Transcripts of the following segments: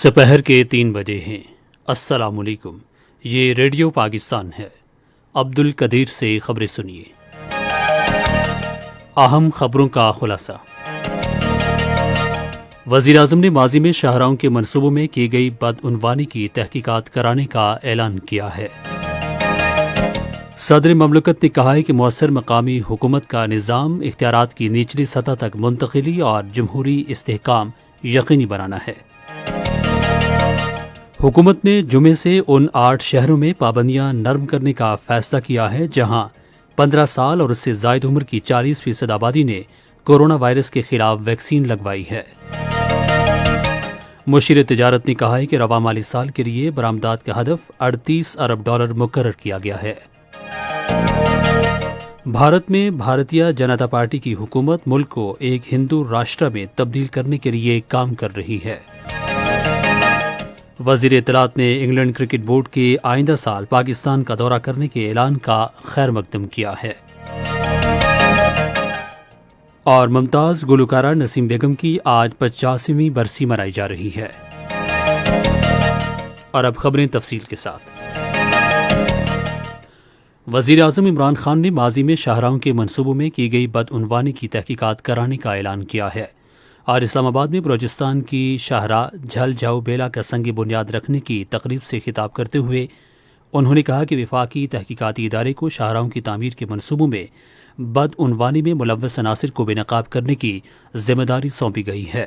سپہر کے 3 بجے ہیں۔ السلام علیکم، یہ ریڈیو پاکستان ہے۔ عبد القدیر سے خبریں سنیے۔ اہم خبروں کا خلاصہ۔ وزیراعظم نے ماضی میں شاہراہوں کے منصوبوں میں کی گئی بدعنوانی کی تحقیقات کرانے کا اعلان کیا ہے۔ صدر مملکت نے کہا ہے کہ مؤثر مقامی حکومت کا نظام اختیارات کی نچلی سطح تک منتقلی اور جمہوری استحکام یقینی بنانا ہے۔ حکومت نے جمعے سے ان 8 شہروں میں پابندیاں نرم کرنے کا فیصلہ کیا ہے جہاں 15 سال اور اس سے زائد عمر کی 40% آبادی نے کورونا وائرس کے خلاف ویکسین لگوائی ہے۔ مشیر تجارت نے کہا ہے کہ رواں مالی سال کے لیے برآمدات کا ہدف $38 ارب مقرر کیا گیا ہے۔ بھارت میں بھارتیہ جنتا پارٹی کی حکومت ملک کو ایک ہندو راشٹر میں تبدیل کرنے کے لیے کام کر رہی ہے۔ وزیر اطلاعات نے انگلینڈ کرکٹ بورڈ کے آئندہ سال پاکستان کا دورہ کرنے کے اعلان کا خیر مقدم کیا ہے۔ اور ممتاز گلوکارہ نسیم بیگم کی آج 85ویں برسی منائی جا رہی ہے۔ اور اب خبریں تفصیل کے ساتھ۔ وزیر اعظم عمران خان نے ماضی میں شاہراہوں کے منصوبوں میں کی گئی بدعنوانی کی تحقیقات کرانے کا اعلان کیا ہے۔ اور اسلام آباد میں بلوچستان کی شاہراہ جھل جھاؤ بیلا کا سنگ بنیاد رکھنے کی تقریب سے خطاب کرتے ہوئے انہوں نے کہا کہ وفاقی تحقیقاتی ادارے کو شاہراہوں کی تعمیر کے منصوبوں میں بدعنوانی میں ملوث عناصر کو بے نقاب کرنے کی ذمہ داری سونپی گئی ہے۔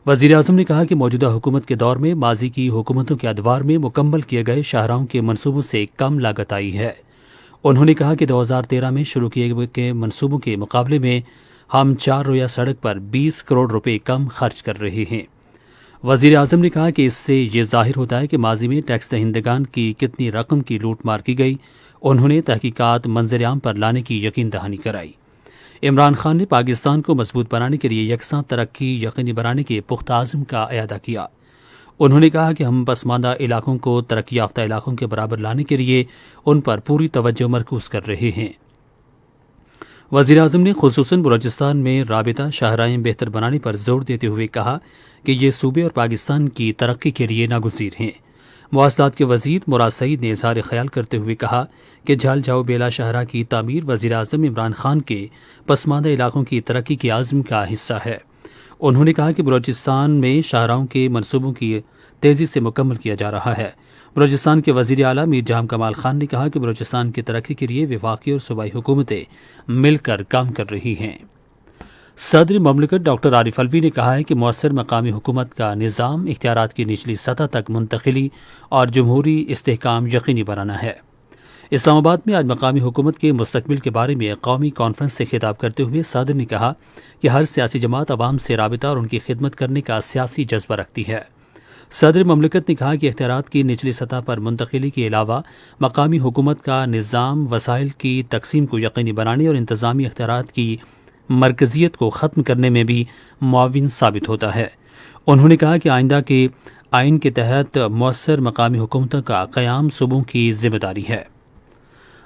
وزیر اعظم نے کہا کہ موجودہ حکومت کے دور میں ماضی کی حکومتوں کے ادوار میں مکمل کیے گئے شاہراہوں کے منصوبوں سے کم لاگت آئی ہے۔ انہوں نے کہا کہ 2013 میں شروع کیے گئے منصوبوں کے مقابلے میں ہم 4 رویہ سڑک پر 20 کروڑ روپے کم خرچ کر رہے ہیں۔ وزیر اعظم نے کہا کہ اس سے یہ ظاہر ہوتا ہے کہ ماضی میں ٹیکس دہندگان کی کتنی رقم کی لوٹ مار کی گئی۔ انہوں نے تحقیقات منظر عام پر لانے کی یقین دہانی کرائی۔ عمران خان نے پاکستان کو مضبوط بنانے کے لیے یکساں ترقی یقینی بنانے کے پختہ عزم کا اعادہ کیا۔ انہوں نے کہا کہ ہم پسماندہ علاقوں کو ترقی یافتہ علاقوں کے برابر لانے کے لیے ان پر پوری توجہ مرکوز کر رہے ہیں۔ وزیر اعظم نے خصوصاً بلوچستان میں رابطہ شاہراہیں بہتر بنانے پر زور دیتے ہوئے کہا کہ یہ صوبے اور پاکستان کی ترقی کے لیے ناگزیر ہیں۔ مواصلات کے وزیر مراد سعید نے اظہار خیال کرتے ہوئے کہا کہ جھل جھاؤ بیلا شاہراہ کی تعمیر وزیر اعظم عمران خان کے پسماندہ علاقوں کی ترقی کے عزم کا حصہ ہے۔ انہوں نے کہا کہ بلوچستان میں شاہراہوں کے منصوبوں کی تیزی سے مکمل کیا جا رہا ہے۔ بلوچستان کے وزیر اعلیٰ میر جہاں کمال خان نے کہا کہ بلوچستان کی ترقی کے لیے وفاقی اور صوبائی حکومتیں مل کر کام کر رہی ہیں۔ صدر مملکت ڈاکٹر عارف علوی نے کہا ہے کہ مؤثر مقامی حکومت کا نظام اختیارات کی نچلی سطح تک منتقلی اور جمہوری استحکام یقینی بنانا ہے۔ اسلام آباد میں آج مقامی حکومت کے مستقبل کے بارے میں قومی کانفرنس سے خطاب کرتے ہوئے صدر نے کہا کہ ہر سیاسی جماعت عوام سے رابطہ اور ان کی خدمت کرنے کا سیاسی جذبہ رکھتی ہے۔ صدر مملکت نے کہا کہ اختیارات کی نچلی سطح پر منتقلی کے علاوہ مقامی حکومت کا نظام وسائل کی تقسیم کو یقینی بنانے اور انتظامی اختیارات کی مرکزیت کو ختم کرنے میں بھی معاون ثابت ہوتا ہے۔ انہوں نے کہا کہ آئندہ کے آئین کے تحت مؤثر مقامی حکومتوں کا قیام صوبوں کی ذمہ داری ہے۔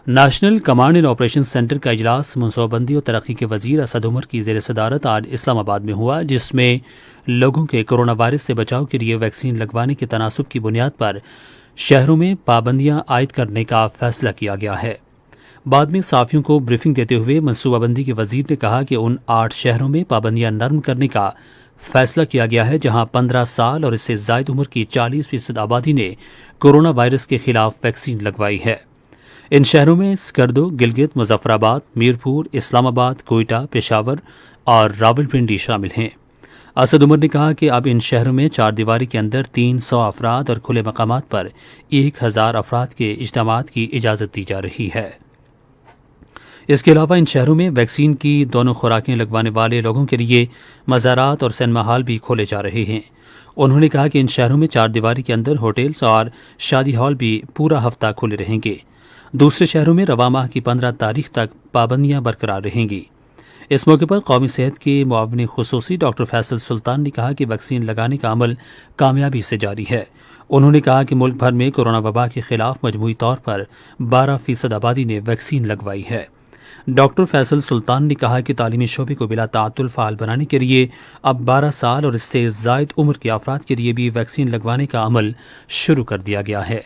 National command and operation centre کا اجلاس منصوبہ بندی اور ترقی کے وزیر اسد عمر کی زیر صدارت آج اسلام آباد میں ہوا، جس میں لوگوں کے کورونا وائرس سے بچاؤ کے لیے ویکسین لگوانے کے تناسب کی بنیاد پر شہروں میں پابندیاں عائد کرنے کا فیصلہ کیا گیا ہے۔ بعد میں صحافیوں کو بریفنگ دیتے ہوئے منصوبہ بندی کے وزیر نے کہا کہ ان 8 شہروں میں پابندیاں نرم کرنے کا فیصلہ کیا گیا ہے جہاں 15 سال اور اس سے زائد عمر کی 40% آبادی نے کورونا وائرس کے خلاف ویکسین لگوائی ہے۔ ان شہروں میں سکردو، گلگت، مظفر آباد، میرپور، اسلام آباد، کوئٹہ، پشاور اور راولپنڈی شامل ہیں۔ اسد عمر نے کہا کہ اب ان شہروں میں 4 دیواری کے اندر 300 افراد اور کھلے مقامات پر 1000 افراد کے اجتماعات کی اجازت دی جا رہی ہے۔ اس کے علاوہ ان شہروں میں ویکسین کی دونوں خوراکیں لگوانے والے لوگوں کے لیے مزارات اور سینما ہال بھی کھولے جا رہے ہیں۔ انہوں نے کہا کہ ان شہروں میں 4 دیواری کے اندر ہوٹلز اور شادی ہال بھی پورا ہفتہ کھلے رہیں گے۔ دوسرے شہروں میں رواں ماہ کی 15 تاریخ تک پابندیاں برقرار رہیں گی۔ اس موقع پر قومی صحت کے معاون خصوصی ڈاکٹر فیصل سلطان نے کہا کہ ویکسین لگانے کا عمل کامیابی سے جاری ہے۔ انہوں نے کہا کہ ملک بھر میں کورونا وبا کے خلاف مجموعی طور پر 12% آبادی نے ویکسین لگوائی ہے۔ ڈاکٹر فیصل سلطان نے کہا کہ تعلیمی شعبے کو بلا تعطل فعال بنانے کے لیے اب 12 سال اور اس سے زائد عمر کے افراد کے لیے بھی ویکسین لگوانے کا عمل شروع کر دیا گیا ہے۔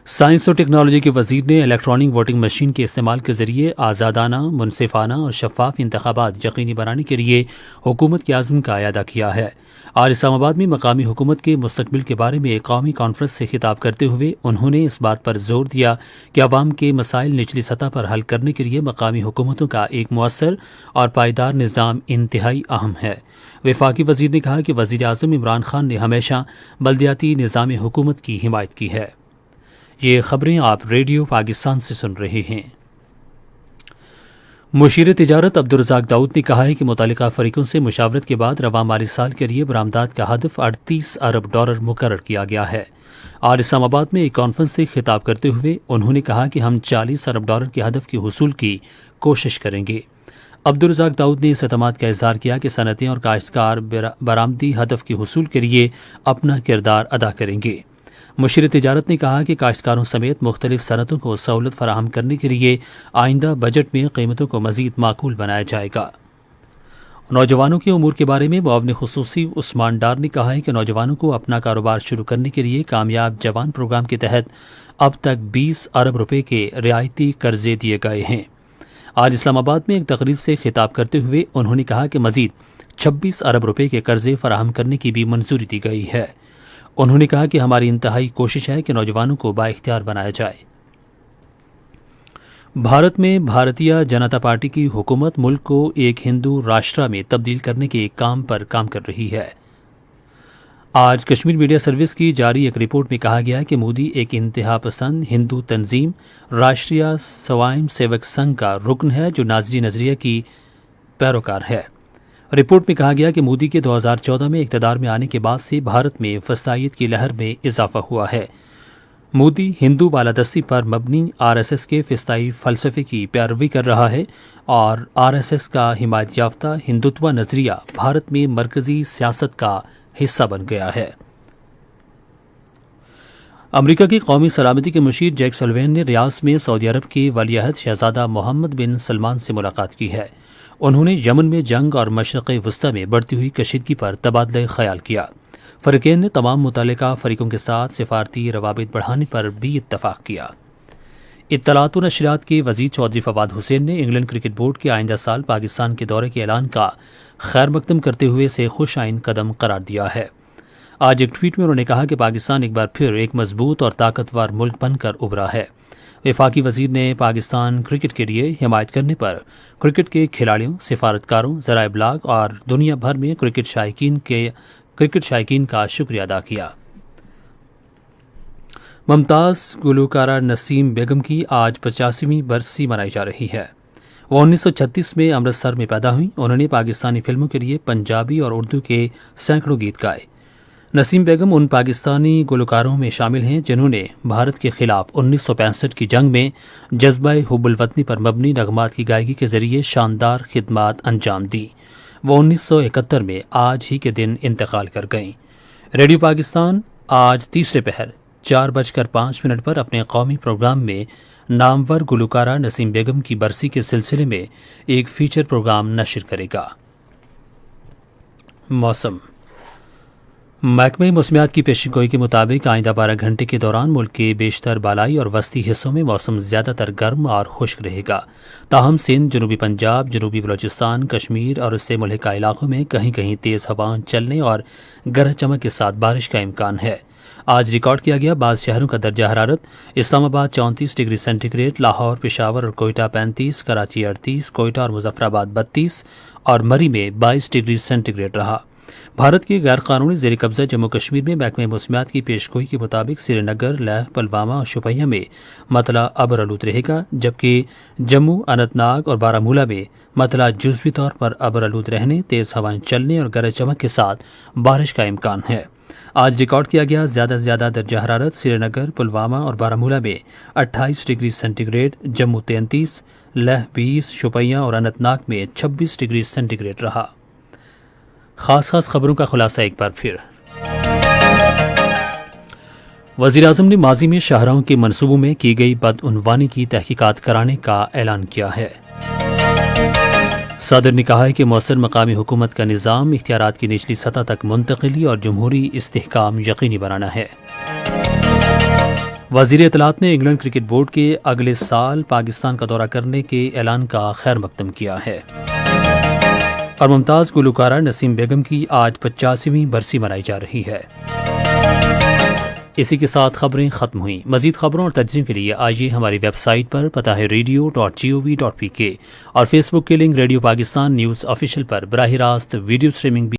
سائنس اور ٹیکنالوجی کے وزیر نے الیکٹرانک ووٹنگ مشین کے استعمال کے ذریعے آزادانہ، منصفانہ اور شفاف انتخابات یقینی بنانے کے لیے حکومت کے عزم کا اعادہ کیا ہے۔ آج اسلام آباد میں مقامی حکومت کے مستقبل کے بارے میں ایک قومی کانفرنس سے خطاب کرتے ہوئے انہوں نے اس بات پر زور دیا کہ عوام کے مسائل نچلی سطح پر حل کرنے کے لیے مقامی حکومتوں کا ایک مؤثر اور پائیدار نظام انتہائی اہم ہے۔ وفاقی وزیر نے کہا کہ وزیر اعظم عمران خان نے ہمیشہ بلدیاتی نظام حکومت کی حمایت کی ہے۔ یہ خبریں آپ ریڈیو پاکستان سے سن رہے ہیں۔ مشیر تجارت عبدالرزاق داؤد نے کہا ہے کہ متعلقہ فریقوں سے مشاورت کے بعد رواں مالی سال کے لیے برآمدات کا ہدف $38 ارب مقرر کیا گیا ہے۔ آج اسلام آباد میں ایک کانفرنس سے خطاب کرتے ہوئے انہوں نے کہا کہ ہم $40 ارب کے ہدف کے حصول کی کوشش کریں گے۔ عبدالرزاق داؤد نے اس اعتماد کا اظہار کیا کہ صنعتیں اور کاشتکار برآمدی ہدف کے حصول کے لیے اپنا کردار ادا کریں گے۔ مشیر تجارت نے کہا کہ کاشتکاروں سمیت مختلف صنعتوں کو سہولت فراہم کرنے کے لیے آئندہ بجٹ میں قیمتوں کو مزید معقول بنایا جائے گا۔ نوجوانوں کے امور کے بارے میں معاون خصوصی عثمان ڈار نے کہا ہے کہ نوجوانوں کو اپنا کاروبار شروع کرنے کے لیے کامیاب جوان پروگرام کے تحت اب تک $20 ارب کے رعایتی قرضے دیے گئے ہیں۔ آج اسلام آباد میں ایک تقریب سے خطاب کرتے ہوئے انہوں نے کہا کہ مزید $26 ارب کے قرضے فراہم کرنے کی بھی منظوری دی گئی ہے۔ انہوں نے کہا کہ ہماری انتہائی کوشش ہے کہ نوجوانوں کو بااختیار بنایا جائے۔ بھارت میں بھارتیہ جنتا پارٹی کی حکومت ملک کو ایک ہندو راشٹرا میں تبدیل کرنے کے کام پر کام کر رہی ہے۔ آج کشمیر میڈیا سروس کی جاری ایک رپورٹ میں کہا گیا کہ مودی ایک انتہا پسند ہندو تنظیم راشٹریہ سوائم سیوک سنگھ کا رکن ہے جو ناظری نظریہ کی پیروکار ہے۔ رپورٹ میں کہا گیا کہ مودی کے 2014 میں اقتدار میں آنے کے بعد سے بھارت میں فسطائیت کی لہر میں اضافہ ہوا ہے۔ مودی ہندو بالادستی پر مبنی RSS کے فسطائی فلسفے کی پیروی کر رہا ہے اور RSS کا حمایت یافتہ ہندوتوا نظریہ بھارت میں مرکزی سیاست کا حصہ بن گیا ہے۔ امریکہ کی قومی سلامتی کے مشیر جیک سلوین نے ریاض میں سعودی عرب کے ولی عہد شہزادہ محمد بن سلمان سے ملاقات کی ہے۔ انہوں نے یمن میں جنگ اور مشرق وسطی میں بڑھتی ہوئی کشیدگی پر تبادلہ خیال کیا۔ فریقین نے تمام متعلقہ فریقوں کے ساتھ سفارتی روابط بڑھانے پر بھی اتفاق کیا۔ اطلاعات و نشریات کے وزیر چودھری فواد حسین نے انگلینڈ کرکٹ بورڈ کے آئندہ سال پاکستان کے دورے کے اعلان کا خیر مقدم کرتے ہوئے اسے خوش آئند قدم قرار دیا ہے۔ آج ایک ٹویٹ میں انہوں نے کہا کہ پاکستان ایک بار پھر ایک مضبوط اور طاقتور ملک بن کر ابھرا ہے۔ وفاقی وزیر نے پاکستان کرکٹ کے لیے حمایت کرنے پر کرکٹ کے کھلاڑیوں، سفارتکاروں، ذرائع ابلاغ اور دنیا بھر میں کرکٹ شائقین کا شکریہ ادا کیا۔ ممتاز گلوکارہ نسیم بیگم کی آج 85ویں برسی منائی جا رہی ہے۔ وہ 1936 میں امرتسر میں پیدا ہوئیں۔ انہوں نے پاکستانی فلموں کے لیے پنجابی اور اردو کے سینکڑوں گیت گائے۔ نسیم بیگم ان پاکستانی گلوکاروں میں شامل ہیں جنہوں نے بھارت کے خلاف 1965 کی جنگ میں جذبہ حب الوطنی پر مبنی نغمات کی گائیگی کے ذریعے شاندار خدمات انجام دی۔ وہ 1971 میں آج ہی کے دن انتقال کر گئیں۔ ریڈیو پاکستان آج تیسرے پہر 4:05 پر اپنے قومی پروگرام میں نامور گلوکارہ نسیم بیگم کی برسی کے سلسلے میں ایک فیچر پروگرام نشر کرے گا۔ موسم۔ محکمہ موسمیات کی پیشن گوئی کے مطابق آئندہ 12 گھنٹے کے دوران ملک کے بیشتر بالائی اور وسطی حصوں میں موسم زیادہ تر گرم اور خشک رہے گا، تاہم سندھ، جنوبی پنجاب، جنوبی بلوچستان، کشمیر اور اس سے ملحقہ علاقوں میں کہیں کہیں تیز ہوائیں چلنے اور گرج چمک کے ساتھ بارش کا امکان ہے۔ آج ریکارڈ کیا گیا بعض شہروں کا درجہ حرارت: Islamabad 34 degree centigrade, Lahore, Peshawar اور کوئٹہ 35، کراچی 38، کوئٹہ اور مظفر آباد 32 اور مری میں 22 ڈگری سینٹی گریڈ رہا۔ بھارت کے غیر قانونی زیر قبضہ جموں کشمیر میں محکمہ موسمیات کی پیش گوئی کے مطابق سری نگر، لیہ، پلوامہ اور شوپیاں میں مطلع ابر آلود رہے گا، جبکہ جموں، اننت ناگ اور بارہ مولہ میں مطلع جزوی طور پر ابر آلود رہنے، تیز ہوائیں چلنے اور گرج چمک کے ساتھ بارش کا امکان ہے۔ آج ریکارڈ کیا گیا زیادہ سے زیادہ درجہ حرارت سری نگر، پلوامہ اور بارہ مولہ میں 28 degree centigrade, Jammu 33، Leh 20، Shopian اور اننت ناگ میں 26 ڈگری سینٹی گریڈ رہا۔ خاص خبروں کا خلاصہ ایک بار پھر۔ وزیراعظم نے ماضی میں شاہراہوں کے منصوبوں میں کی گئی بدعنوانی کی تحقیقات کرانے کا اعلان کیا ہے۔ صدر نے کہا ہے کہ مؤثر مقامی حکومت کا نظام اختیارات کی نچلی سطح تک منتقلی اور جمہوری استحکام یقینی بنانا ہے۔ وزیر اطلاعات نے انگلینڈ کرکٹ بورڈ کے اگلے سال پاکستان کا دورہ کرنے کے اعلان کا خیر مقدم کیا ہے۔ اور ممتاز گلوکارہ نسیم بیگم کی آج 85ویں برسی منائی جا رہی ہے۔ اسی کے ساتھ خبریں ختم ہوئیں۔ مزید خبروں اور تجزیوں کے لیے آئیے ہماری ویب سائٹ پر، پتہ ہے radio.gov.pk، اور فیس بک کے link radio Pakistan news official پر براہ راست ویڈیو سٹریمنگ بھی